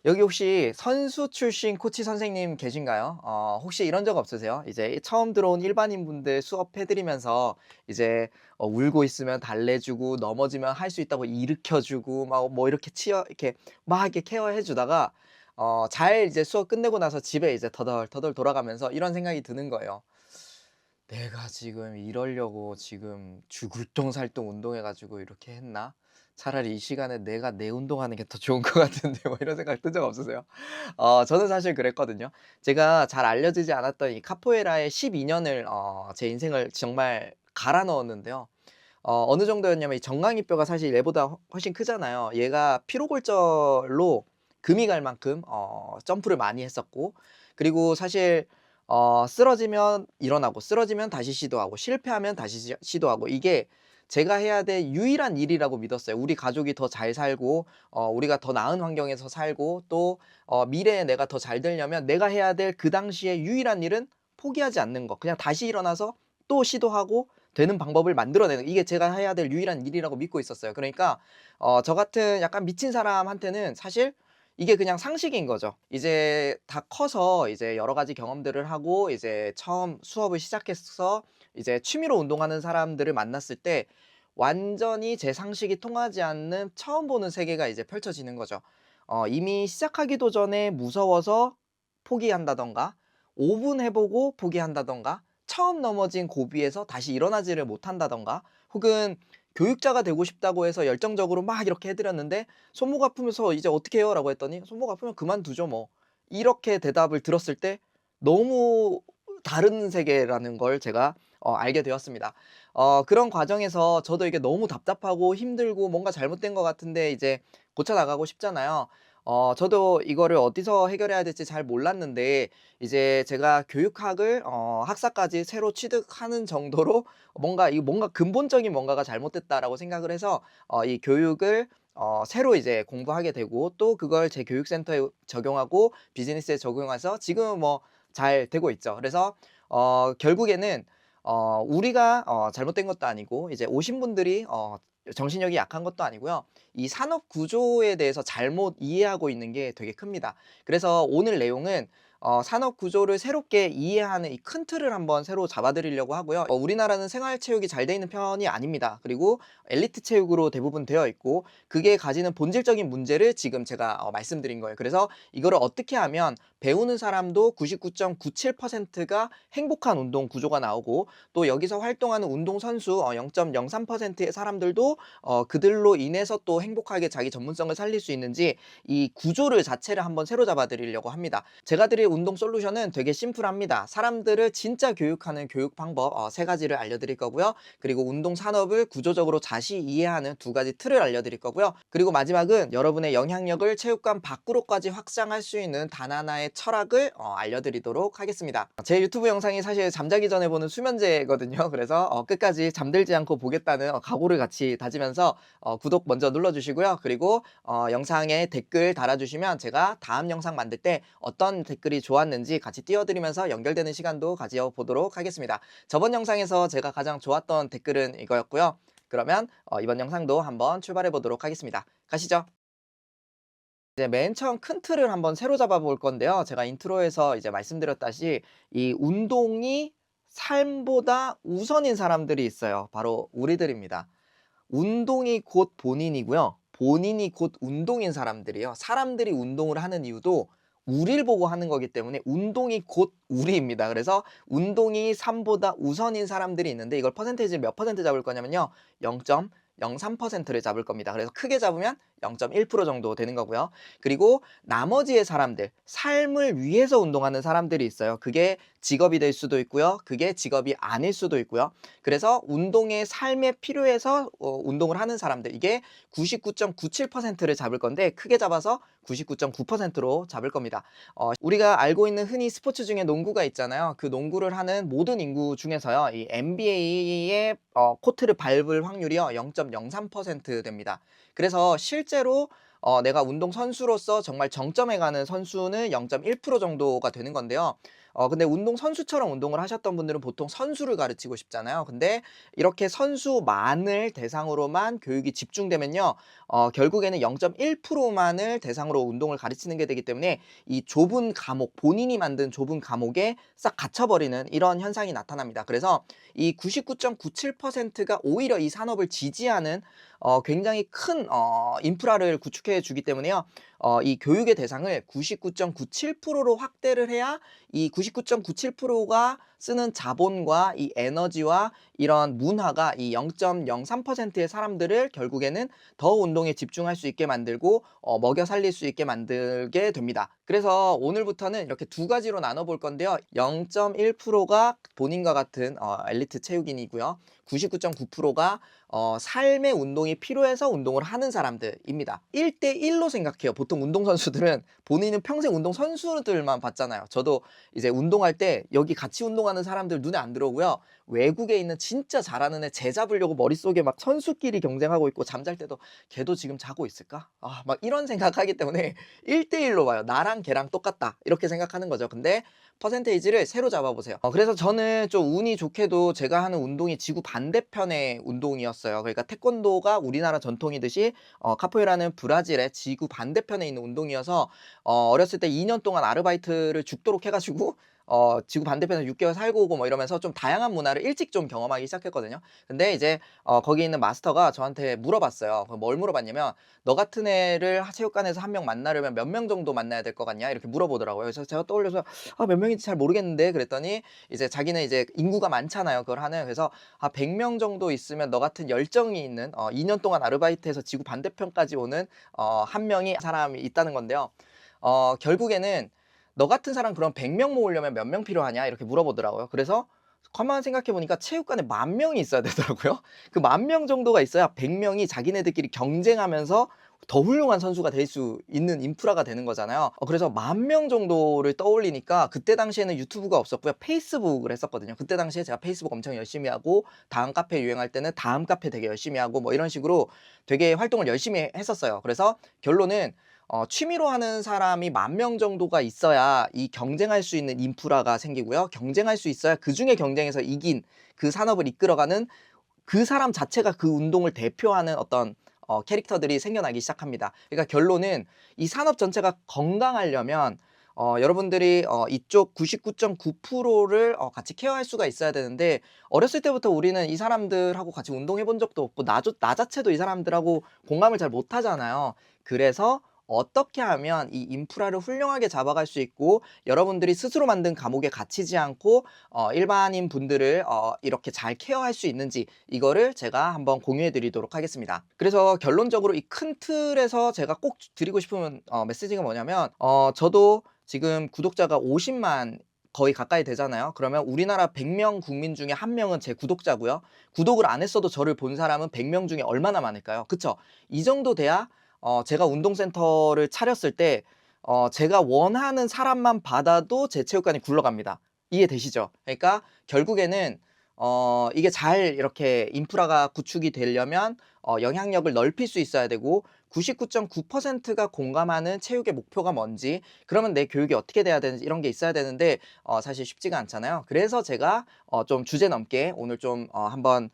여기 혹시 선수 출신 코치 선생님 계신가요? 혹시 이런 적 없으세요? 이제 처음 들어온 일반인분들 수업해 드리면서 이제 울고 있으면 달래주고 넘어지면 할 수 있다고 일으켜 주고 막 뭐 이렇게 이렇게 막 이렇게 케어해 주다가 잘 이제 수업 끝내고 나서 집에 이제 터덜터덜 돌아가면서 이런 생각이 드는 거예요. '내가 지금 이러려고 지금 죽을똥살똥 운동해 가지고 이렇게 했나? 차라리 이 시간에 내가 내 운동하는 게 더 좋은 것 같은데.' 뭐 이런 생각 든 적 없으세요? 저는 사실 그랬거든요. 제가 잘 알려지지 않았던 이 카포에이라의 12 년을 제 인생을 정말 갈아 넣었는데요. 어느 정도였냐면 이 정강이뼈가 사실 얘보다 훨씬 크잖아요. 얘가 피로골절로 금이 갈 만큼 점프를 많이 했었고, 그리고 사실 쓰러지면 일어나고 쓰러지면 다시 시도하고 실패하면 다시 시도하고, 이게 제가 해야 될 유일한 일이라고 믿었어요. 우리 가족이 더 잘 살고 우리가 더 나은 환경에서 살고, 또 미래에 내가 더 잘 되려면 내가 해야 될 그 당시에 유일한 일은 포기하지 않는 거. 그냥 다시 일어나서 또 시도하고 되는 방법을 만들어내는, 이게 제가 해야 될 유일한 일이라고 믿고 있었어요. 그러니까 저 같은 약간 미친 사람한테는 사실 이게 그냥 상식인 거죠. 이제 다 커서 이제 여러 가지 경험들을 하고 이제 처음 수업을 시작해서 이제 취미로 운동하는 사람들을 만났을 때 완전히 제 상식이 통하지 않는 처음 보는 세계가 이제 펼쳐지는 거죠. 이미 시작하기도 전에 무서워서 포기한다든가, 5분 해 보고 포기한다든가, 처음 넘어진 고비에서 다시 일어나지를 못한다든가, 혹은 교육자가 되고 싶다고 해서 열정적으로 막 이렇게 해 드렸는데 "손목 아프면서 이제 어떻게 해요?"라고 했더니 "손목 아프면 그만두죠 뭐." 이렇게 대답을 들었을 때 너무 다른 세계라는 걸 제가 알게 되었습니다. 그런 과정에서 저도 이게 너무 답답하고 힘들고 뭔가 잘못된 것 같은데 이제 고쳐 나가고 싶잖아요. 저도 이거를 어디서 해결해야 될지 잘 몰랐는데 이제 제가 교육학을 학사까지 새로 취득하는 정도로 뭔가 '근본적인 뭔가가 잘못됐다.'라고 생각을 해서 이 교육을 새로 이제 공부하게 되고, 또 그걸 제 교육센터에 적용하고 비즈니스에 적용해서 지금은 뭐 잘 되고 있죠. 그래서 결국에는 우리가 잘못된 것도 아니고 이제 오신 분들이 정신력이 약한 것도 아니고요. 이 산업 구조에 대해서 잘못 이해하고 있는 게 되게 큽니다. 그래서 오늘 내용은 산업 구조를 새롭게 이해하는 이 큰 틀을 한번 새로 잡아 드리려고 하고요. 우리나라는 생활체육이 잘 돼 있는 편이 아닙니다. 그리고 엘리트 체육으로 대부분 되어 있고, 그게 가지는 본질적인 문제를 지금 제가 말씀드린 거예요. 그래서 이거를 어떻게 하면 배우는 사람도 99.97%가 행복한 운동 구조가 나오고, 또 여기서 활동하는 운동선수 0.03%의 사람들도 그들로 인해서 또 행복하게 자기 전문성을 살릴 수 있는지, 이 구조를 자체를 한번 새로 잡아 드리려고 합니다. 제가 드릴 운동 솔루션은 되게 심플합니다. 사람들을 진짜 교육하는 교육 방법 3가지를 알려드릴 거고요. 그리고 운동 산업을 구조적으로 자세히 이해하는 2가지 틀을 알려드릴 거고요. 그리고 마지막은 여러분의 영향력을 체육관 밖으로까지 확장할 수 있는 단 하나의 철학을 알려드리도록 하겠습니다. 제 유튜브 영상이 사실 잠자기 전에 보는 수면제거든요. 그래서 끝까지 잠들지 않고 보겠다는 각오를 같이 다지면서 구독 먼저 눌러주시고요. 그리고 영상에 댓글 달아주시면 제가 다음 영상 만들 때 어떤 댓글이 좋았는지 같이 띄워드리면서 연결되는 시간도 가져보도록 하겠습니다. 저번 영상에서 제가 가장 좋았던 댓글은 이거였고요. 그러면 이번 영상도 한번 출발해 보도록 하겠습니다. 가시죠. 이제 맨 처음 큰 틀을 한번 새로 잡아 볼 건데요. 제가 인트로에서 이제 말씀드렸다시 이 운동이 삶보다 우선인 사람들이 있어요. 바로 우리들입니다. 운동이 곧 본인이고요. 본인이 곧 운동인 사람들이요. 사람들이 운동을 하는 이유도 우리를 보고 하는 거기 때문에 운동이 곧 우리입니다. 그래서 운동이 삶보다 우선인 사람들이 있는데, 이걸 퍼센테이지 몇 퍼센트 잡을 거냐면요. 0.03%를 잡을 겁니다. 그래서 크게 잡으면 0.1% 정도 되는 거고요. 그리고 나머지의 사람들, 삶을 위해서 운동하는 사람들이 있어요. 그게 직업이 될 수도 있고요. 그게 직업이 아닐 수도 있고요. 그래서 운동의 삶에 필요해서 운동을 하는 사람들, 이게 99.97%를 잡을 건데 크게 잡아서 99.9%로 잡을 겁니다. 우리가 알고 있는 흔히 스포츠 중에 농구가 있잖아요. 그 농구를 하는 모든 인구 중에서요. 이 NBA의 코트를 밟을 확률이요. 0.03% 됩니다. 그래서 실제로 내가 운동선수로서 정말 정점에 가는 선수는 0.1% 정도가 되는 건데요. 근데 운동선수처럼 운동을 하셨던 분들은 보통 선수를 가르치고 싶잖아요. 근데 이렇게 선수만을 대상으로만 교육이 집중되면요. 결국에는 0.1%만을 대상으로 운동을 가르치는 게 되기 때문에 이 좁은 감옥, 본인이 만든 좁은 감옥에 싹 갇혀버리는 이런 현상이 나타납니다. 그래서 이 99.97%가 오히려 이 산업을 지지하는 굉장히 큰 인프라를 구축해 주기 때문에요. 이 교육의 대상을 99.97%로 확대를 해야 이 99.97%가 쓰는 자본과 이 에너지와 이런 문화가 이 0.03%의 사람들을 결국에는 더 운동에 집중할 수 있게 만들고 먹여 살릴 수 있게 만들게 됩니다. 그래서 오늘부터는 이렇게 두 가지로 나눠 볼 건데요. 0.1%가 본인과 같은 엘리트 체육인이고요. 99.9%가 삶의 운동이 필요해서 운동을 하는 사람들입니다. 1대1로 생각해요. 보통 운동선수들은 본인은 평생 운동선수들만 봤잖아요. 저도 이제 운동할 때 여기 같이 운동하는 사람들 눈에 안 들어오고요. 외국에 있는 진짜 잘하는 애 쟤 잡으려고 머릿속에 막 선수끼리 경쟁하고 있고 잠잘 때도 '걔도 지금 자고 있을까?' 막 이런 생각하기 때문에 1대1로 봐요. '나랑 걔랑 똑같다.' 이렇게 생각하는 거죠. 근데 퍼센테이지를 세로 잡아 보세요. 그래서 저는 좀 운이 좋게도 제가 하는 운동이 지구 반대편의 운동이었어요. 그러니까 태권도가 우리나라 전통이듯이 카포에이라는 브라질의 지구 반대편에 있는 운동이어서 어렸을 때 2년 동안 아르바이트를 죽도록 해 가지고 지구 반대편에서 6개월 살고 오고 뭐 이러면서 좀 다양한 문화를 일찍 좀 경험하기 시작했거든요. 근데 이제 거기 있는 마스터가 저한테 물어봤어요. 뭘 물어봤냐면 "너 같은 애를 체육관에서 한 명 만나려면 몇 명 정도 만나야 될 것 같냐?" 이렇게 물어보더라고요. 그래서 제가 떠올려서 몇 명인지 잘 모르겠는데." 그랬더니 이제 자기는 이제 인구가 많잖아요, 그걸 하는. 그래서 100명 정도 있으면 너 같은 열정이 있는 2년 동안 아르바이트해서 지구 반대편까지 오는 한 명이 사람이 있다는 건데요. 결국에는 "너 같은 사람 그럼 100명 모으려면 몇 명 필요하냐?" 이렇게 물어보더라고요. 그래서 가만 생각해 보니까 체육관에 10,000명이 있어야 되더라고요. 그 10,000명 정도가 있어야 100 명이 자기네들끼리 경쟁하면서 더 훌륭한 선수가 될 수 있는 인프라가 되는 거잖아요. 그래서 10,000명 정도를 떠올리니까 그때 당시에는 유튜브가 없었고요. 페이스북을 했었거든요. 그때 당시에 제가 페이스북 엄청 열심히 하고 다음 카페 유행할 때는 다음 카페 되게 열심히 하고 뭐 이런 식으로 되게 활동을 열심히 했었어요. 그래서 결론은 취미로 하는 사람이 10,000명 정도가 있어야 이 경쟁할 수 있는 인프라가 생기고요. 경쟁할 수 있어야 그중에 경쟁에서 이긴 그 산업을 이끌어가는 그 사람 자체가 그 운동을 대표하는 어떤 캐릭터들이 생겨나기 시작합니다. 그러니까 결론은 이 산업 전체가 건강하려면 여러분들이 이쪽 99.9%를 같이 케어할 수가 있어야 되는데 어렸을 때부터 우리는 이 사람들하고 같이 운동해 본 적도 없고 나 자체도 이 사람들하고 공감을 잘 못하잖아요. 그래서 어떻게 하면 이 인프라를 훌륭하게 잡아갈 수 있고 여러분들이 스스로 만든 감옥에 갇히지 않고 일반인 분들을 이렇게 잘 케어할 수 있는지 이거를 제가 한번 공유해 드리도록 하겠습니다. 그래서 결론적으로 이 큰 틀에서 제가 꼭 드리고 싶은 메시지가 뭐냐면 저도 지금 구독자가 50만 거의 가까이 되잖아요. 그러면 우리나라 100명 국민 중에 1 명은 제 구독자고요. 구독을 안 했어도 저를 본 사람은 100명 중에 얼마나 많을까요? 그쵸? 이 정도 돼야 제가 운동센터를 차렸을 때 제가 원하는 사람만 받아도 제 체육관이 굴러갑니다. 이해되시죠? 그러니까 결국에는 이게 잘 이렇게 인프라가 구축이 되려면 영향력을 넓힐 수 있어야 되고 99.9%가 공감하는 체육의 목표가 뭔지 그러면 내 교육이 어떻게 돼야 되는지 이런 게 있어야 되는데 사실 쉽지가 않잖아요. 그래서 제가 좀 주제넘게 오늘 좀 한번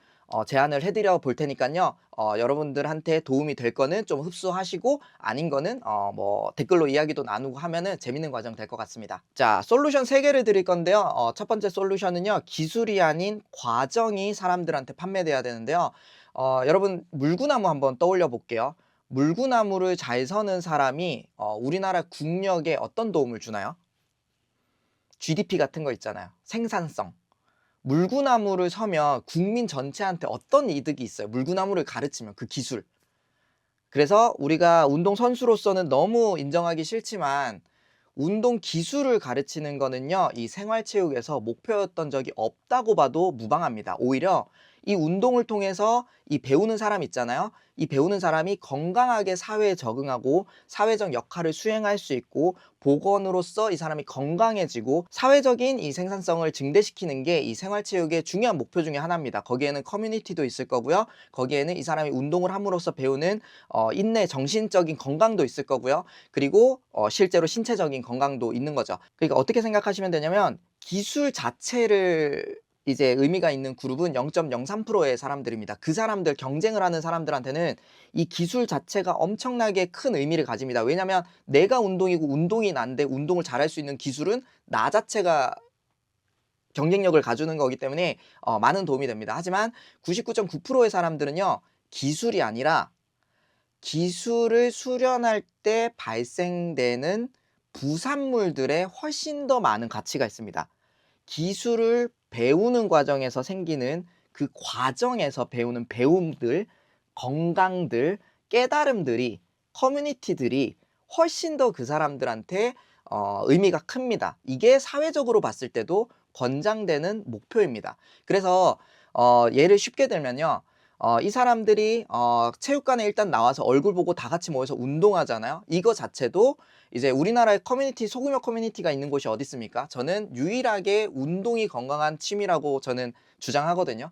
제안을 해 드려 볼 테니깐요. 여러분들한테 도움이 될 거는 좀 흡수하시고 아닌 거는 뭐 댓글로 이야기도 나누고 하면은 재밌는 과정 될 것 같습니다. 자, 솔루션 3 개를 드릴 건데요. 첫 번째 솔루션은요. 기술이 아닌 과정이 사람들한테 판매돼야 되는데요. 여러분 물구나무 한번 떠올려 볼게요. 물구나무를 잘 서는 사람이 우리나라 국력에 어떤 도움을 주나요? GDP 같은 거 있잖아요. 생산성. 물구나무를 서면 국민 전체한테 어떤 이득이 있어요? 물구나무를 가르치면 그 기술. 그래서 우리가 운동선수로서는 너무 인정하기 싫지만 운동 기술을 가르치는 거는요. 이 생활체육에서 목표였던 적이 없다고 봐도 무방합니다. 오히려 이 운동을 통해서 이 배우는 사람 있잖아요. 이 배우는 사람이 건강하게 사회에 적응하고 사회적 역할을 수행할 수 있고 보건으로서 이 사람이 건강해지고 사회적인 이 생산성을 증대시키는 게 이 생활체육의 중요한 목표 중에 하나입니다. 거기에는 커뮤니티도 있을 거고요. 거기에는 이 사람이 운동을 함으로써 배우는 인내, 정신적인 건강도 있을 거고요. 그리고 실제로 신체적인 건강도 있는 거죠. 그러니까 어떻게 생각하시면 되냐면 기술 자체를 이제 의미가 있는 그룹은 0.03%의 사람들입니다. 그 사람들 경쟁을 하는 사람들한테는 이 기술 자체가 엄청나게 큰 의미를 가집니다. 왜냐하면 내가 운동이고 운동이 난데 운동을 잘할 수 있는 기술은 나 자체가 경쟁력을 가주는 거기 때문에 많은 도움이 됩니다. 하지만 99.9%의 사람들은요. 기술이 아니라 기술을 수련할 때 발생되는 부산물들에 훨씬 더 많은 가치가 있습니다. 기술을 배우는 과정에서 생기는 그 과정에서 배우는 배움들, 건강들, 깨달음들이 커뮤니티들이 훨씬 더 그 사람들한테 의미가 큽니다. 이게 사회적으로 봤을 때도 권장되는 목표입니다. 그래서 예를 쉽게 들면요. 이 사람들이 체육관에 일단 나와서 얼굴 보고 다 같이 모여서 운동하잖아요. 이거 자체도 이제 우리나라에 커뮤니티 소규모 커뮤니티가 있는 곳이 어디 있습니까? 저는 유일하게 운동이 건강한 취미라고 저는 주장하거든요.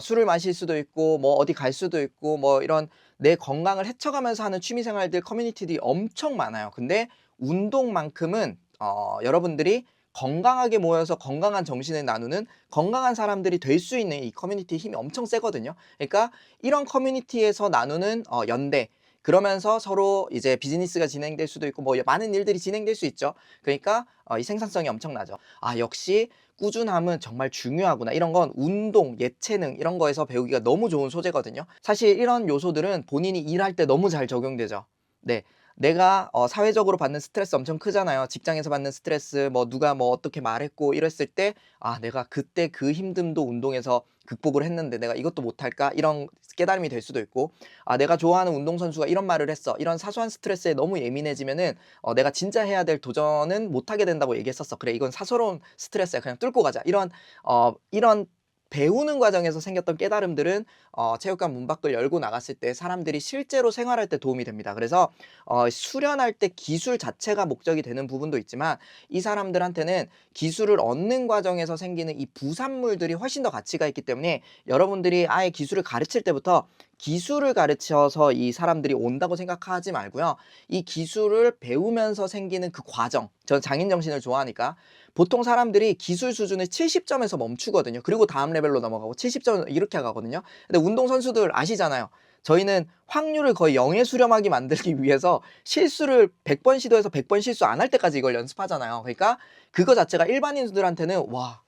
술을 마실 수도 있고 뭐 어디 갈 수도 있고 뭐 이런 내 건강을 해쳐가면서 하는 취미 생활들 커뮤니티들이 엄청 많아요. 근데 운동만큼은 여러분들이 건강하게 모여서 건강한 정신을 나누는 건강한 사람들이 될 수 있는 이 커뮤니티의 힘이 엄청 세거든요. 그러니까 이런 커뮤니티에서 나누는 연대 그러면서 서로 이제 비즈니스가 진행될 수도 있고 뭐 많은 일들이 진행될 수 있죠. 그러니까 이 생산성이 엄청나죠. 아 역시 꾸준함은 정말 중요하구나. 이런 건 운동, 예체능 이런 거에서 배우기가 너무 좋은 소재거든요. 사실 이런 요소들은 본인이 일할 때 너무 잘 적용되죠. 네. 내가 사회적으로 받는 스트레스 엄청 크잖아요. 직장에서 받는 스트레스 뭐 누가 뭐 어떻게 말했고 이랬을 때 '아 내가 그때 그 힘듦도 운동에서 극복을 했는데 내가 이것도 못할까?' 이런 깨달음이 될 수도 있고 '아 내가 좋아하는 운동선수가 이런 말을 했어.' 이런 사소한 스트레스에 너무 예민해지면은 '내가 진짜 해야 될 도전은 못하게 된다고 얘기했었어. 그래 이건 사소로운 스트레스야. 그냥 뚫고 가자.' 이런 배우는 과정에서 생겼던 깨달음들은 체육관 문 밖을 열고 나갔을 때 사람들이 실제로 생활할 때 도움이 됩니다. 그래서 수련할 때 기술 자체가 목적이 되는 부분도 있지만 이 사람들한테는 기술을 얻는 과정에서 생기는 이 부산물들이 훨씬 더 가치가 있기 때문에 여러분들이 아예 기술을 가르칠 때부터 기술을 가르쳐서 이 사람들이 온다고 생각하지 말고요. 이 기술을 배우면서 생기는 그 과정. 저는 장인 정신을 좋아하니까 보통 사람들이 기술 수준을 70점에서 멈추거든요. 그리고 다음 레벨로 넘어가고 70점 이렇게 가거든요. 근데 운동선수들 아시잖아요. 저희는 확률을 거의 0에 수렴하게 만들기 위해서 실수를 100번 시도해서 100번 실수 안 할 때까지 이걸 연습하잖아요. 그러니까 그거 자체가 일반인들한테는 '와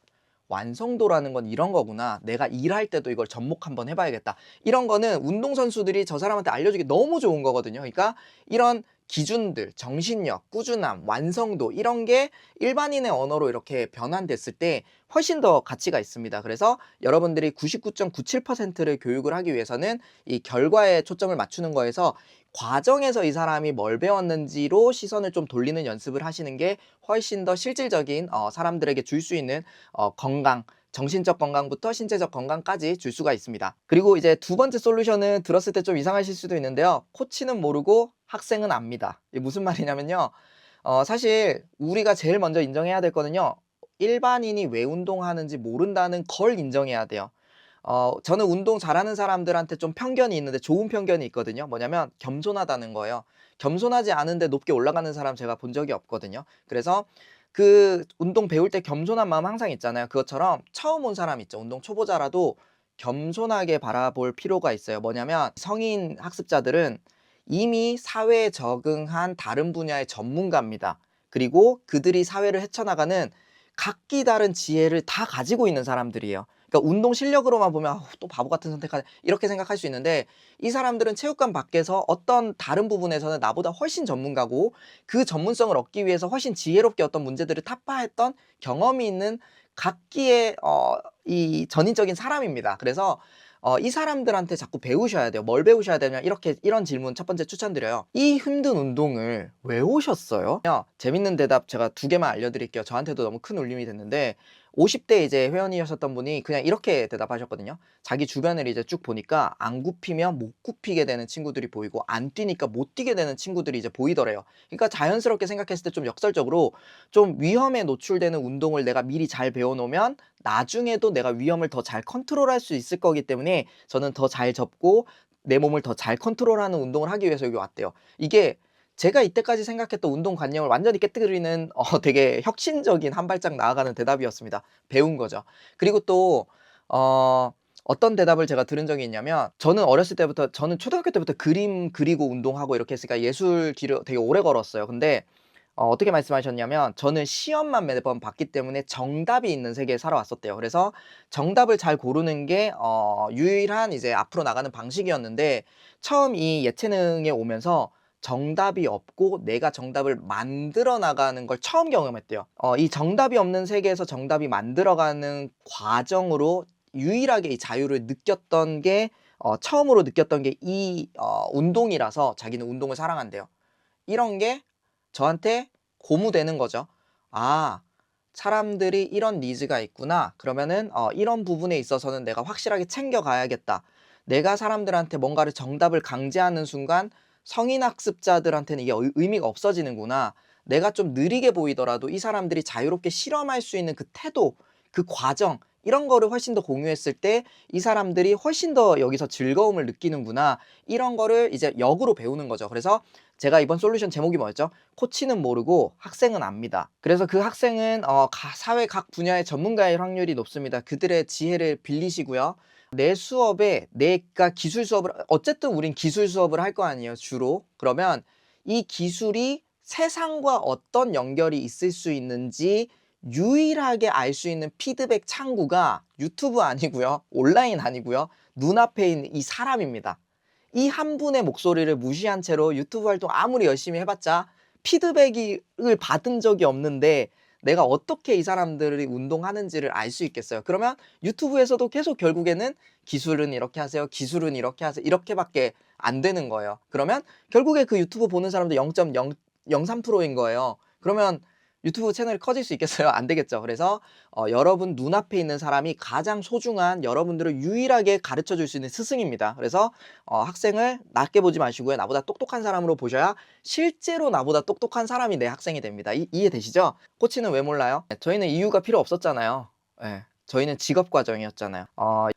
완성도라는 건 이런 거구나. 내가 일할 때도 이걸 접목 한번 해 봐야겠다.' 이런 거는 운동선수들이 저 사람한테 알려주기 너무 좋은 거거든요. 그러니까 이런 기준들, 정신력, 꾸준함, 완성도 이런 게 일반인의 언어로 이렇게 변환됐을 때 훨씬 더 가치가 있습니다. 그래서 여러분들이 99.97%를 교육을 하기 위해서는 이 결과에 초점을 맞추는 거에서 과정에서 이 사람이 뭘 배웠는지로 시선을 좀 돌리는 연습을 하시는 게 훨씬 더 실질적인 사람들에게 줄 수 있는 건강, 정신적 건강부터 신체적 건강까지 줄 수가 있습니다. 그리고 이제 두 번째 솔루션은 들었을 때 좀 이상하실 수도 있는데요. 코치는 모르고 학생은 압니다. 이게 무슨 말이냐면요. 사실 우리가 제일 먼저 인정해야 될 거는요. 일반인이 왜 운동하는지 모른다는 걸 인정해야 돼요. 저는 운동 잘하는 사람들한테 좀 편견이 있는데 좋은 편견이 있거든요. 뭐냐면 겸손하다는 거예요. 겸손하지 않은데 높게 올라가는 사람 제가 본 적이 없거든요. 그래서 그 운동 배울 때 겸손한 마음 항상 있잖아요. 그것처럼 처음 온 사람 있죠. 운동 초보자라도 겸손하게 바라볼 필요가 있어요. 뭐냐면 성인 학습자들은 이미 사회에 적응한 다른 분야의 전문가입니다. 그리고 그들이 사회를 헤쳐나가는 각기 다른 지혜를 다 가지고 있는 사람들이에요. 그러니까 운동 실력으로만 보면 '아 또 바보 같은 선택하네.' 이렇게 생각할 수 있는데 이 사람들은 체육관 밖에서 어떤 다른 부분에서는 나보다 훨씬 전문가고 그 전문성을 얻기 위해서 훨씬 지혜롭게 어떤 문제들을 타파했던 경험이 있는 각기의 이 전인적인 사람입니다. 그래서 이 사람들한테 자꾸 배우셔야 돼요. 뭘 배우셔야 되냐 이렇게 이런 질문 첫 번째 추천드려요. "이 힘든 운동을 왜 오셨어요?" 재밌는 대답 제가 두 개만 알려드릴게요. 저한테도 너무 큰 울림이 됐는데 50대 이제 회원이셨던 분이 그냥 이렇게 대답하셨거든요. 자기 주변을 이제 쭉 보니까 안 굽히면 못 굽히게 되는 친구들이 보이고 안 뛰니까 못 뛰게 되는 친구들이 이제 보이더래요. 그러니까 자연스럽게 생각했을 때 좀 역설적으로 좀 위험에 노출되는 운동을 내가 미리 잘 배워 놓으면 나중에도 내가 위험을 더 잘 컨트롤할 수 있을 거기 때문에 저는 더 잘 접고 내 몸을 더 잘 컨트롤하는 운동을 하기 위해서 여기 왔대요. 이게 제가 이때까지 생각했던 운동관념을 완전히 깨뜨리는 되게 혁신적인 한 발짝 나아가는 대답이었습니다. 배운 거죠. 그리고 또 어 어떤 대답을 제가 들은 적이 있냐면, 저는 어렸을 때부터, 저는 초등학교 때부터 그림 그리고 운동하고 이렇게 했으니까 예술 길을 되게 오래 걸었어요. 근데 어떻게 말씀하셨냐면, 저는 시험만 매번 봤기 때문에 정답이 있는 세계에 살아왔었대요. 그래서 정답을 잘 고르는 게 유일한 이제 앞으로 나가는 방식이었는데, 처음 이 예체능에 오면서 정답이 없고 내가 정답을 만들어 나가는 걸 처음 경험했대요. 이 정답이 없는 세계에서 정답이 만들어가는 과정으로 유일하게 이 자유를 느꼈던 게, 처음으로 느꼈던 게 이 운동이라서 자기는 운동을 사랑한대요. 이런 게 저한테 고무되는 거죠. '아, 사람들이 이런 니즈가 있구나. 그러면은 이런 부분에 있어서는 내가 확실하게 챙겨 가야겠다. 내가 사람들한테 뭔가를 정답을 강제하는 순간 성인 학습자들한테는 이게 의미가 없어지는구나. 내가 좀 느리게 보이더라도 이 사람들이 자유롭게 실험할 수 있는 그 태도, 그 과정, 이런 거를 훨씬 더 공유했을 때 이 사람들이 훨씬 더 여기서 즐거움을 느끼는구나.' 이런 거를 이제 역으로 배우는 거죠. 그래서 제가 이번 솔루션 제목이 뭐였죠? 코치는 모르고 학생은 압니다. 그래서 그 학생은 사회 각 분야의 전문가일 확률이 높습니다. 그들의 지혜를 빌리시고요. 내 수업에, 내가 기술 수업을, 어쨌든 우린 기술 수업을 할 거 아니에요, 주로. 그러면 이 기술이 세상과 어떤 연결이 있을 수 있는지 유일하게 알 수 있는 피드백 창구가 유튜브 아니고요, 온라인 아니고요, 눈앞에 있는 이 사람입니다. 이 한 분의 목소리를 무시한 채로 유튜브 활동 아무리 열심히 해봤자 피드백을 받은 적이 없는데, 내가 어떻게 이 사람들이 운동하는지를 알 수 있겠어요? 그러면 유튜브에서도 계속 결국에는 기술은 이렇게 하세요, 기술은 이렇게 하세요, 이렇게밖에 안 되는 거예요. 그러면 결국에 그 유튜브 보는 사람도 0.003%인 거예요. 그러면 유튜브 채널이 커질 수 있겠어요? 안 되겠죠. 그래서 여러분 눈앞에 있는 사람이 가장 소중한, 여러분들을 유일하게 가르쳐 줄 수 있는 스승입니다. 그래서 학생을 낮게 보지 마시고요, 나보다 똑똑한 사람으로 보셔야 실제로 나보다 똑똑한 사람이 내 학생이 됩니다. 이해되시죠? 코치는 왜 몰라요? 저희는 이유가 필요 없었잖아요. 예. 저희는 직업 과정이었잖아요.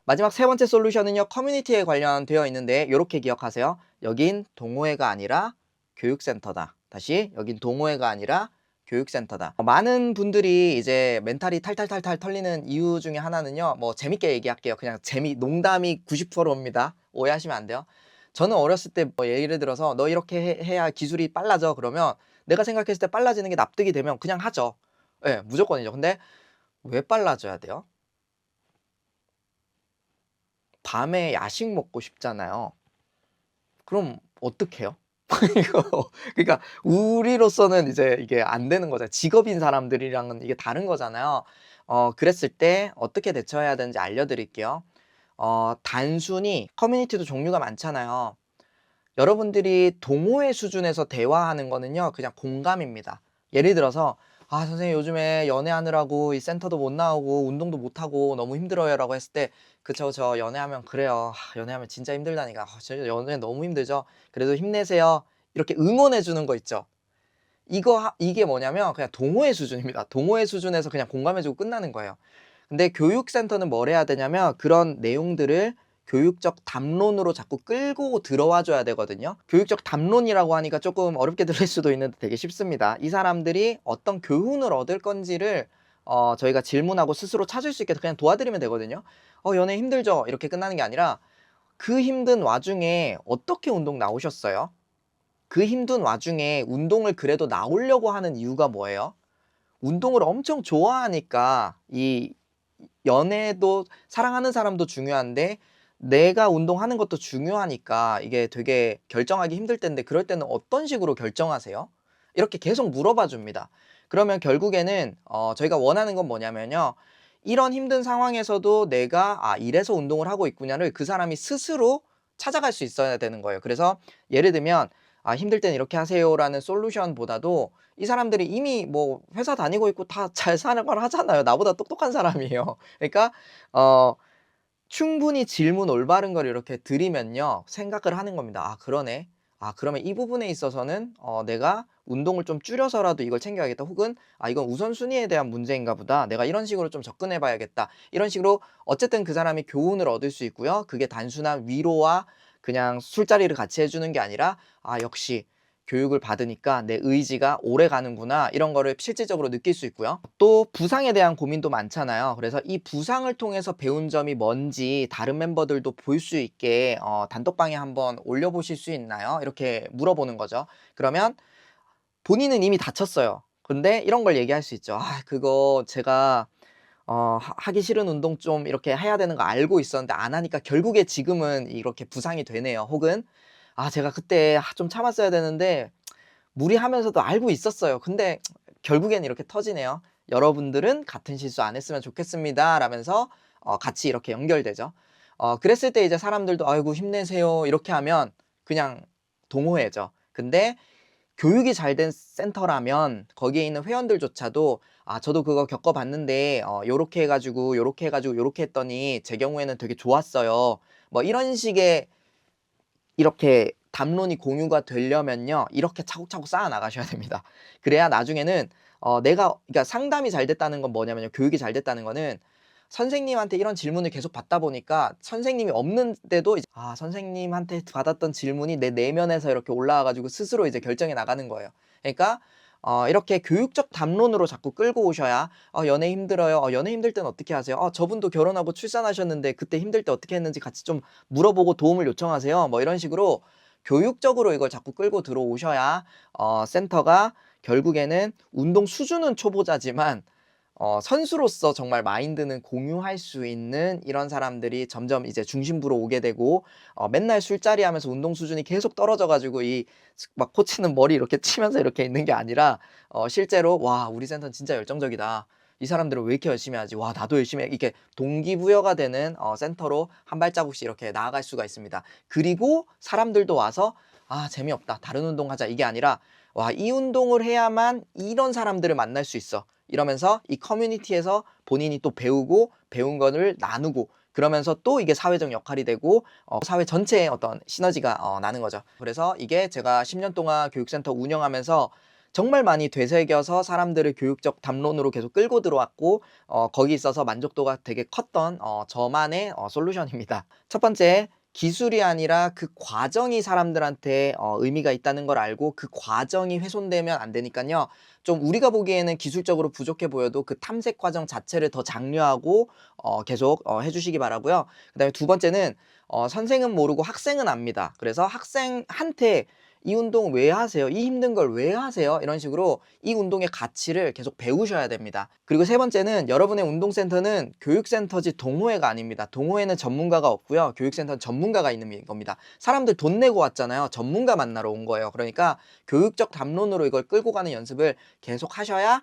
마지막 세 번째 솔루션은요, 커뮤니티에 관련되어 있는데 요렇게 기억하세요. 여긴 동호회가 아니라 교육센터다. 다시, 여긴 동호회가 아니라 교육센터다. 많은 분들이 이제 멘탈이 탈탈탈탈 털리는 이유 중에 하나는요, 뭐 재밌게 얘기할게요. 그냥 농담이 90%입니다. 오해하시면 안 돼요. 저는 어렸을 때 뭐 예를 들어서 너 이렇게 해야 기술이 빨라져, 그러면 내가 생각했을 때 빨라지는 게 납득이 되면 그냥 하죠. 예, 무조건이죠. 근데 왜 빨라져야 돼요? 밤에 야식 먹고 싶잖아요. 그럼 어떡해요? 이거, 그러니까 우리로서는 이제 이게 안 되는 거잖아요. 직업인 사람들이랑은 이게 다른 거잖아요. 그랬을 때 어떻게 대처해야 되는지 알려드릴게요. 단순히 커뮤니티도 종류가 많잖아요. 여러분들이 동호회 수준에서 대화하는 거는요, 그냥 공감입니다. 예를 들어서 "아, 선생님 요즘에 연애하느라고 이 센터도 못 나오고 운동도 못 하고 너무 힘들어요."라고 했을 때, "그쵸. 저 연애하면 그래요. 연애하면 진짜 힘들다니까. 진짜 연애 너무 힘들죠. 그래도 힘내세요." 이렇게 응원해 주는 거 있죠. 이게 뭐냐면 그냥 동호회 수준입니다. 동호회 수준에서 그냥 공감해 주고 끝나는 거예요. 근데 교육센터는 뭘 해야 되냐면, 그런 내용들을 교육적 담론으로 자꾸 끌고 들어와 줘야 되거든요. 교육적 담론이라고 하니까 조금 어렵게 들릴 수도 있는데 되게 쉽습니다. 이 사람들이 어떤 교훈을 얻을 건지를 저희가 질문하고 스스로 찾을 수 있게 그냥 도와드리면 되거든요. 연애 힘들죠?" 이렇게 끝나는 게 아니라, "그 힘든 와중에 어떻게 운동 나오셨어요? 그 힘든 와중에 운동을 그래도 나오려고 하는 이유가 뭐예요?" 운동을 엄청 좋아하니까, 이 연애도, 사랑하는 사람도 중요한데 내가 운동하는 것도 중요하니까 이게 되게 결정하기 힘들 텐데, 그럴 때는 어떤 식으로 결정하세요? 이렇게 계속 물어봐 줍니다. 그러면 결국에는 저희가 원하는 건 뭐냐면요, 이런 힘든 상황에서도 내가 '아, 이래서 운동을 하고 있구나.'를 그 사람이 스스로 찾아갈 수 있어야 되는 거예요. 그래서 예를 들면 "아, 힘들 땐 이렇게 하세요."라는 솔루션보다도, 이 사람들이 이미 뭐 회사 다니고 있고 다 잘 생활 하잖아요. 나보다 똑똑한 사람이에요. 그러니까 어 충분히 질문 올바른 걸 이렇게 드리면요, 생각을 하는 겁니다. '아, 그러네. 아, 그러면 이 부분에 있어서는 내가 운동을 좀 줄여서라도 이걸 챙겨야겠다.' 혹은 '아, 이건 우선순위에 대한 문제인가 보다. 내가 이런 식으로 좀 접근해 봐야겠다.' 이런 식으로 어쨌든 그 사람이 교훈을 얻을 수 있고요. 그게 단순한 위로와 그냥 술자리를 같이 해 주는 게 아니라 '아, 역시 교육을 받으니까 내 의지가 오래 가는구나 이런 거를 실질적으로 느낄 수 있고요. 또 부상에 대한 고민도 많잖아요. 그래서 이 부상을 통해서 배운 점이 뭔지 다른 멤버들도 볼 수 있게 단톡방에 한번 올려보실 수 있나요? 이렇게 물어보는 거죠. 그러면 본인은 이미 다쳤어요. 근데 이런 걸 얘기할 수 있죠. "아 그거 제가 하기 싫은 운동 좀 이렇게 해야 되는 거 알고 있었는데 안 하니까 결국에 지금은 이렇게 부상이 되네요." 혹은 "아 제가 그때 좀 참았어야 되는데 무리하면서도 알고 있었어요. 근데 결국엔 이렇게 터지네요. 여러분들은 같은 실수 안 했으면 좋겠습니다." 라면서 같이 이렇게 연결되죠. 그랬을 때 이제 사람들도 "아이고 힘내세요." 이렇게 하면 그냥 동호회죠. 근데 교육이 잘 된 센터라면 거기에 있는 회원들조차도 "아 저도 그거 겪어 봤는데 요렇게 해 가지고 요렇게 해 가지고 요렇게 했더니 제 경우에는 되게 좋았어요." 뭐 이런 식의 이렇게 담론이 공유가 되려면요. 이렇게 차곡차곡 쌓아 나가셔야 됩니다. 그래야 나중에는 내가 그러니까 상담이 잘 됐다는 건 뭐냐면요. 교육이 잘 됐다는 거는 선생님한테 이런 질문을 계속 받다 보니까 선생님이 없는데도 이제 선생님한테 받았던 질문이 내 내면에서 이렇게 올라와 가지고 스스로 이제 결정해 나가는 거예요. 그러니까 이렇게 교육적 담론으로 자꾸 끌고 오셔야 연애 힘들어요. 연애 힘들 땐 어떻게 하세요? 저분도 결혼하고 출산하셨는데 그때 힘들 때 어떻게 했는지 같이 좀 물어보고 도움을 요청하세요." 뭐 이런 식으로 교육적으로 이걸 자꾸 끌고 들어오셔야 센터가 결국에는 운동 수준은 초보자지만 선수로서 정말 마인드는 공유할 수 있는 이런 사람들이 점점 이제 중심부로 오게 되고 맨날 술자리 하면서 운동 수준이 계속 떨어져 가지고 이 막 코치는 머리 이렇게 치면서 이렇게 있는 게 아니라 실제로 '와 우리 센터는 진짜 열정적이다. 이 사람들은 왜 이렇게 열심히 하지? 와 나도 열심히 해.' 이렇게 동기부여가 되는 센터로 한 발자국씩 이렇게 나아갈 수가 있습니다. 그리고 사람들도 와서 '아 재미없다. 다른 운동 하자.' 이게 아니라 '와 이 운동을 해야만 이런 사람들을 만날 수 있어.' 이러면서 이 커뮤니티에서 본인이 또 배우고 배운 거를 나누고 그러면서 또 이게 사회적 역할이 되고 사회 전체에 어떤 시너지가 나는 거죠. 그래서 이게 제가 10년 동안 교육센터 운영하면서 정말 많이 되새겨서 사람들을 교육적 담론으로 계속 끌고 들어왔고 거기 있어서 만족도가 되게 컸던 저만의 솔루션입니다. 첫 번째 기술이 아니라 그 과정이 사람들한테 의미가 있다는 걸 알고 그 과정이 훼손되면 안 되니깐요. 좀 우리가 보기에는 기술적으로 부족해 보여도 그 탐색 과정 자체를 더 장려하고 계속 해 주시기 바라고요. 그다음에 두 번째는 선생은 모르고 학생은 압니다. 그래서 학생한테 "이 운동 왜 하세요? 이 힘든 걸 왜 하세요?" 이런 식으로 이 운동의 가치를 계속 배우셔야 됩니다. 그리고 세 번째는 여러분의 운동센터는 교육센터지 동호회가 아닙니다. 동호회는 전문가가 없고요. 교육센터는 전문가가 있는 겁니다. 사람들 돈 내고 왔잖아요. 전문가 만나러 온 거예요. 그러니까 교육적 담론으로 이걸 끌고 가는 연습을 계속 하셔야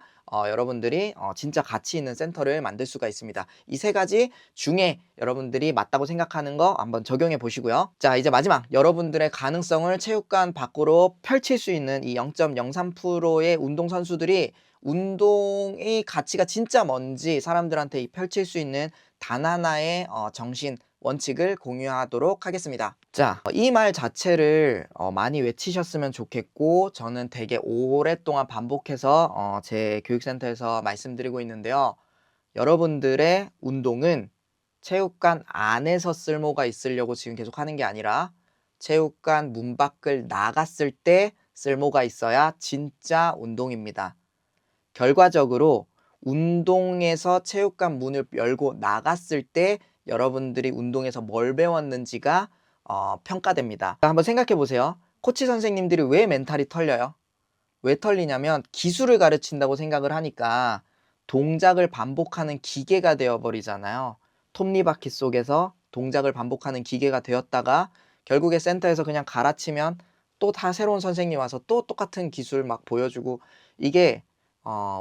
여러분들이 진짜 가치 있는 센터를 만들 수가 있습니다. 이 세 가지 중에 여러분들이 맞다고 생각하는 거 한번 적용해 보시고요. 자 이제 마지막 여러분들의 가능성을 체육관 밖으로 펼칠 수 있는 이 0.03%의 운동선수들이 운동의 가치가 진짜 뭔지 사람들한테 펼칠 수 있는 단 하나의 정신 원칙을 공유하도록 하겠습니다. 자, 이 말 자체를 많이 외치셨으면 좋겠고 저는 되게 오랫동안 반복해서 제 교육센터에서 말씀드리고 있는데요. 여러분들의 운동은 체육관 안에서 쓸모가 있으려고 지금 계속 하는 게 아니라 체육관 문 밖을 나갔을 때 쓸모가 있어야 진짜 운동입니다. 결과적으로 운동에서 체육관 문을 열고 나갔을 때 여러분들이 운동에서 뭘 배웠는지가 평가됩니다. 한번 생각해 보세요. 코치 선생님들이 왜 멘탈이 털려요? 왜 털리냐면 기술을 가르친다고 생각을 하니까 동작을 반복하는 기계가 되어 버리잖아요. 톱니바퀴 속에서 동작을 반복하는 기계가 되었다가 결국에 센터에서 그냥 갈아치면 또 다 새로운 선생님 와서 또 똑같은 기술 막 보여주고 이게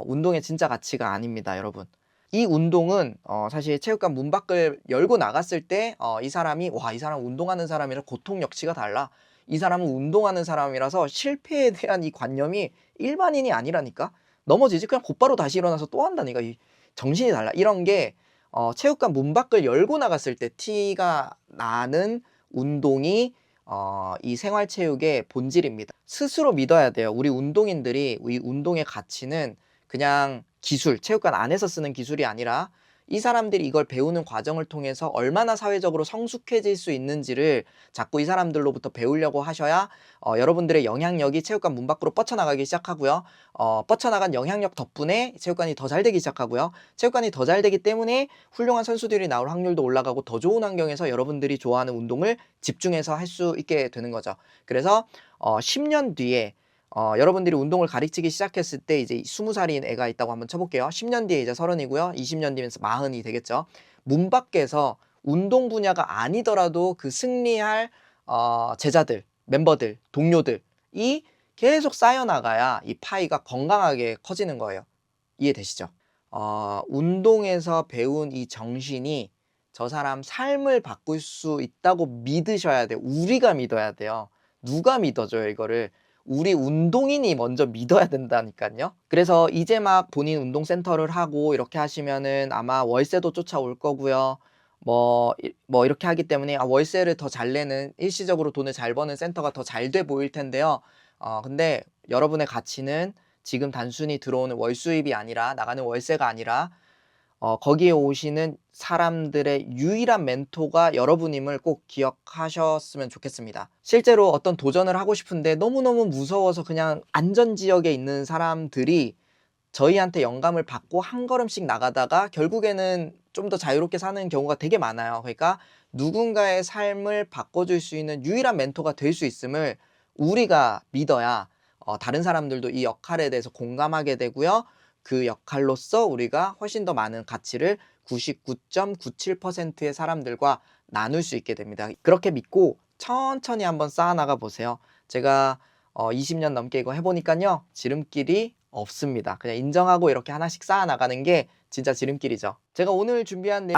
운동의 진짜 가치가 아닙니다, 여러분. 이 운동은 사실 체육관 문 밖을 열고 나갔을 때 이 사람이 '와 이 사람 운동하는 사람이라 고통 역치가 달라. 이 사람은 운동하는 사람이라서 실패에 대한 이 관념이 일반인이 아니라니까. 넘어지지 그냥 곧바로 다시 일어나서 또 한다니까. 이 정신이 달라.' 이런 게 체육관 문 밖을 열고 나갔을 때 티가 나는 운동이 이 생활체육의 본질입니다. 스스로 믿어야 돼요. 우리 운동인들이 이 운동의 가치는 그냥 기술, 체육관 안에서 쓰는 기술이 아니라 이 사람들이 이걸 배우는 과정을 통해서 얼마나 사회적으로 성숙해질 수 있는지를 자꾸 이 사람들로부터 배우려고 하셔야 여러분들의 영향력이 체육관 문 밖으로 뻗쳐나가기 시작하고요. 뻗쳐나간 영향력 덕분에 체육관이 더 잘 되기 시작하고요. 체육관이 더 잘 되기 때문에 훌륭한 선수들이 나올 확률도 올라가고 더 좋은 환경에서 여러분들이 좋아하는 운동을 집중해서 할 수 있게 되는 거죠. 그래서 10년 뒤에 여러분들이 운동을 가르치기 시작했을 때 이제 20살인 애가 있다고 한번 쳐볼게요. 10년 뒤에 이제 30이고요. 20년 뒤면 40이 되겠죠. 문 밖에서 운동 분야가 아니더라도 그 승리할 제자들, 멤버들, 동료들이 계속 쌓여나가야 이 파이가 건강하게 커지는 거예요. 이해되시죠? 운동에서 배운 이 정신이 저 사람 삶을 바꿀 수 있다고 믿으셔야 돼요. 우리가 믿어야 돼요. 누가 믿어줘요, 이거를? 우리 운동인이 먼저 믿어야 된다니까요. 그래서 이제 막 본인 운동센터를 하고 이렇게 하시면은 아마 월세도 쫓아올 거고요. 뭐 이렇게 하기 때문에 월세를 더 잘 내는, 일시적으로 돈을 잘 버는 센터가 더 잘 돼 보일 텐데요. 근데 여러분의 가치는 지금 단순히 들어오는 월 수입이 아니라, 나가는 월세가 아니라 거기에 오시는 사람들의 유일한 멘토가 여러분임을 꼭 기억하셨으면 좋겠습니다. 실제로 어떤 도전을 하고 싶은데 너무너무 무서워서 그냥 안전지역에 있는 사람들이 저희한테 영감을 받고 한 걸음씩 나가다가 결국에는 좀 더 자유롭게 사는 경우가 되게 많아요. 그러니까 누군가의 삶을 바꿔줄 수 있는 유일한 멘토가 될 수 있음을 우리가 믿어야 다른 사람들도 이 역할에 대해서 공감하게 되고요. 그 역할로서 우리가 훨씬 더 많은 가치를 99.97%의 사람들과 나눌 수 있게 됩니다. 그렇게 믿고 천천히 한번 쌓아나가 보세요. 제가 20년 넘게 이거 해보니까요, 지름길이 없습니다. 그냥 인정하고 이렇게 하나씩 쌓아나가는 게 진짜 지름길이죠. 제가 오늘 준비한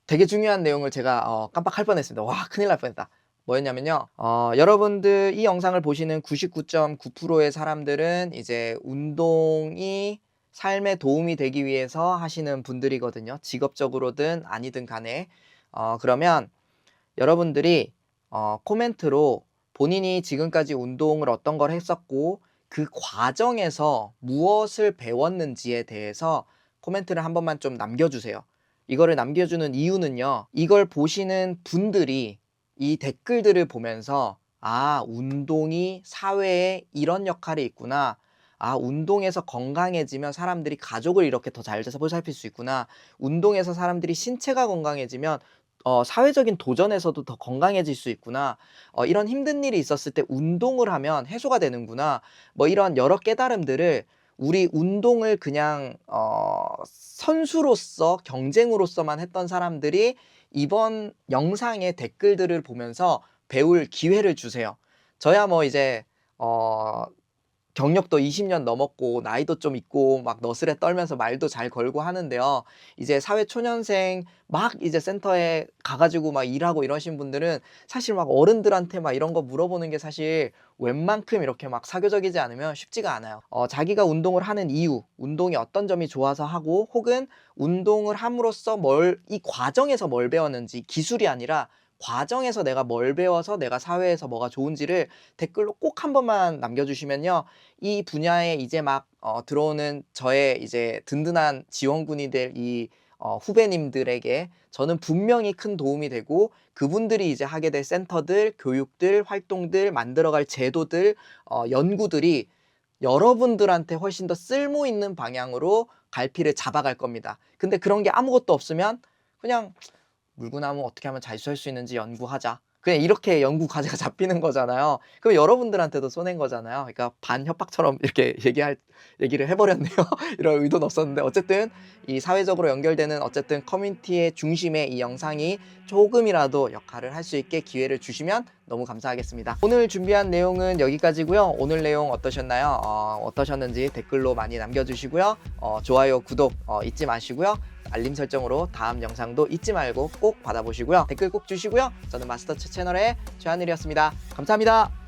되게 중요한 내용을 제가 깜빡할 뻔했습니다. 와, 큰일 날 뻔했다. 뭐였냐면요, 여러분들 이 영상을 보시는 99.9%의 사람들은 이제 운동이 삶에 도움이 되기 위해서 하시는 분들이거든요. 직업적으로든 아니든 간에. 그러면 여러분들이 코멘트로 본인이 지금까지 운동을 어떤 걸 했었고 그 과정에서 무엇을 배웠는지에 대해서 코멘트를 한 번만 좀 남겨주세요. 이거를 남겨주는 이유는요, 이걸 보시는 분들이 이 댓글들을 보면서 운동이 사회에 이런 역할이 있구나. 운동에서 건강해지면 사람들이 가족을 이렇게 더 잘 돼서 보살필 수 있구나. 운동에서 사람들이 신체가 건강해지면 사회적인 도전에서도 더 건강해질 수 있구나. 이런 힘든 일이 있었을 때 운동을 하면 해소가 되는구나. 뭐 이런 여러 깨달음들을, 우리 운동을 그냥 선수로서 경쟁으로서만 했던 사람들이 이번 영상의 댓글들을 보면서 배울 기회를 주세요. 저야 뭐 이제 경력도 20년 넘었고 나이도 좀 있고 막 너스레 떨면서 말도 잘 걸고 하는데요. 이제 사회 초년생 막 이제 센터에 가가지고 막 일하고 이러신 분들은 사실 막 어른들한테 막 이런 거 물어보는 게 사실 웬만큼 이렇게 막 사교적이지 않으면 쉽지가 않아요. 자기가 운동을 하는 이유, 운동이 어떤 점이 좋아서 하고, 혹은 운동을 함으로써 이 과정에서 뭘 배웠는지, 기술이 아니라 과정에서 내가 뭘 배워서 내가 사회에서 뭐가 좋은지를 댓글로 꼭 한 번만 남겨주시면요, 이 분야에 이제 막 들어오는 저의 이제 든든한 지원군이 될 이 후배님들에게 저는 분명히 큰 도움이 되고, 그분들이 이제 하게 될 센터들, 교육들, 활동들, 만들어갈 제도들, 연구들이 여러분들한테 훨씬 더 쓸모 있는 방향으로 갈피를 잡아갈 겁니다. 근데 그런 게 아무것도 없으면 그냥 물구나무 어떻게 하면 잘 쏠 수 있는지 연구하자, 그냥 이렇게 연구 과제가 잡히는 거잖아요. 그럼 여러분들한테도 손해인 거잖아요. 그러니까 반협박처럼 이렇게 얘기를 해버렸네요. 이런 의도는 없었는데, 어쨌든 이 사회적으로 연결되는 어쨌든 커뮤니티의 중심에 이 영상이 조금이라도 역할을 할 수 있게 기회를 주시면 너무 감사하겠습니다. 오늘 준비한 내용은 여기까지고요. 오늘 내용 어떠셨나요? 어떠셨는지 댓글로 많이 남겨주시고요. 좋아요, 구독 잊지 마시고요. 알림 설정으로 다음 영상도 잊지 말고 꼭 받아보시고요. 댓글 꼭 주시고요. 저는 마스터치 채널의 최하늘이었습니다. 감사합니다.